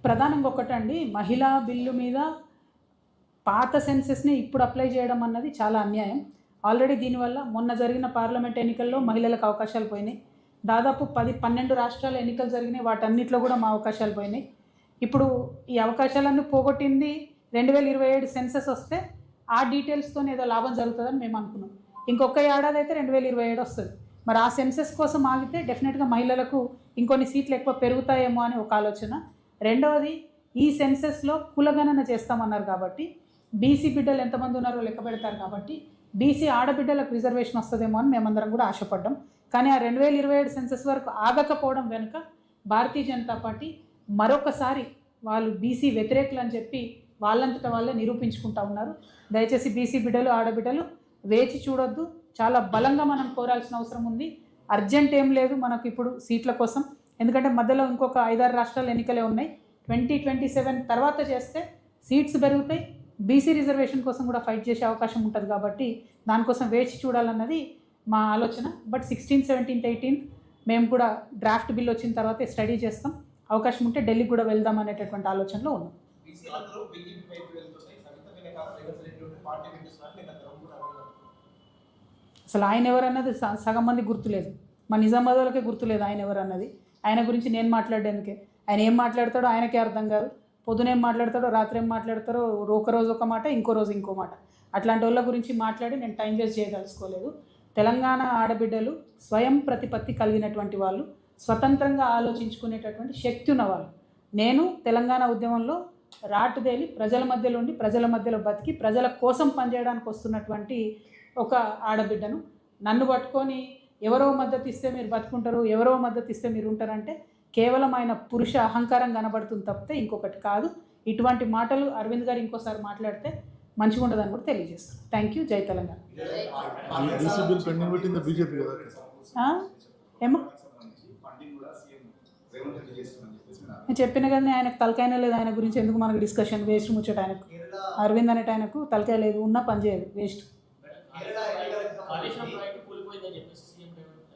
ప్రధానంగా ఒకటండి, మహిళా బిల్లు మీద పాత సెన్సెస్ని ఇప్పుడు అప్లై చేయడం అన్నది చాలా అన్యాయం. ఆల్రెడీ దీనివల్ల మొన్న జరిగిన పార్లమెంట్ ఎన్నికల్లో మహిళలకు అవకాశాలు పోయినాయి. దాదాపు 10-12 రాష్ట్రాల ఎన్నికలు జరిగినాయి, వాటన్నిటిలో కూడా మా అవకాశాలు పోయినాయి. ఇప్పుడు ఈ అవకాశాలన్నీ పోగొట్టింది 2027 సెన్సెస్ వస్తే ఆ డీటెయిల్స్తో ఏదో లాభం జరుగుతుందని మేము అనుకున్నాం. ఇంకొక ఏడాది అయితే 2027 వస్తుంది. మరి ఆ సెన్సెస్ కోసం ఆగితే డెఫినెట్గా మహిళలకు ఇంకొన్ని సీట్లు ఎక్కువ పెరుగుతాయేమో అని ఒక ఆలోచన. రెండవది, ఈ సెన్సెస్లో కులగణన చేస్తామన్నారు కాబట్టి బీసీ బిడ్డలు ఎంతమంది ఉన్నారో లెక్క పెడతారు కాబట్టి బీసీ ఆడబిడ్డలకు రిజర్వేషన్ వస్తుందేమో అని మేమందరం కూడా ఆశపడ్డాం. కానీ ఆ 2027 సెన్సెస్ వరకు ఆగకపోవడం వెనుక భారతీయ జనతా పార్టీ మరొకసారి వాళ్ళు బీసీ వ్యతిరేకులు అని చెప్పి వాళ్ళంతటా వాళ్ళే నిరూపించుకుంటా ఉన్నారు. దయచేసి బీసీ బిడ్డలు ఆడబిడ్డలు వేచి చూడొద్దు. చాలా బలంగా మనం కోరాల్సిన అవసరం ఉంది. అర్జెంట్ ఏం లేదు మనకు ఇప్పుడు సీట్ల కోసం, ఎందుకంటే మధ్యలో ఇంకొక 5-6 రాష్ట్రాల ఎన్నికలే ఉన్నాయి. 2027 తర్వాత చేస్తే సీట్స్ పెరుగుతాయి, బీసీ రిజర్వేషన్ కోసం కూడా ఫైట్ చేసే అవకాశం ఉంటుంది. కాబట్టి దానికోసం వేచి చూడాలన్నది మా ఆలోచన. బట్ 16th, 17th, 18th మేము కూడా డ్రాఫ్ట్ బిల్ వచ్చిన తర్వాత స్టడీ చేస్తాం. అవకాశం ఉంటే ఢిల్లీకి కూడా వెళ్దాం అనేటటువంటి ఆలోచనలో ఉన్నాం. అసలు ఆయన ఎవరన్నది సగం మంది గుర్తులేదు. మా నిజామాబాద్ వాళ్ళకే గుర్తులేదు ఆయన ఎవరన్నది. ఆయన గురించి నేను మాట్లాడేందుకే, ఆయన ఏం మాట్లాడతాడో ఆయనకే అర్థం కాదు. పొద్దునేం మాట్లాడతాడో రాత్రి ఏం మాట్లాడతారో, ఒక రోజు ఒక మాట, ఇంకో రోజు ఇంకో మాట. అట్లాంటి వాళ్ళ గురించి మాట్లాడి నేను టైం వేస్ట్ చేయదలుచుకోలేదు. తెలంగాణ ఆడబిడ్డలు స్వయం ప్రతిపత్తి కలిగినటువంటి వాళ్ళు, స్వతంత్రంగా ఆలోచించుకునేటటువంటి శక్తి ఉన్నవాళ్ళు. నేను తెలంగాణ ఉద్యమంలో రాటుదేలి ప్రజల మధ్యలో ఉండి ప్రజల మధ్యలో బతికి ప్రజల కోసం పనిచేయడానికి వస్తున్నటువంటి ఒక ఆడబిడ్డను. నన్ను పట్టుకొని ఎవరో మద్దతు ఇస్తే మీరు బతుకుంటారు, ఎవరో మద్దతు ఇస్తే మీరు ఉంటారంటే కేవలం ఆయన పురుష అహంకారం కనబడుతుంది తప్పితే ఇంకొకటి కాదు. ఇటువంటి మాటలు అరవింద్ గారు ఇంకోసారి మాట్లాడితే మంచిగా ఉంటుందని కూడా తెలియజేస్తాను. Thank you. జై తెలంగాణ. ఏమో నేను చెప్పిన కదా, ఆయనకు తలకాయనే లేదు. ఆయన గురించి ఎందుకు మనకు డిస్కషన్, వేస్ట్ ముచ్చట. ఆయనకు అరవింద్ అనేట ఆయనకు తలకాయ లేదు, ఉన్నా పని చేయదు, వేస్ట్.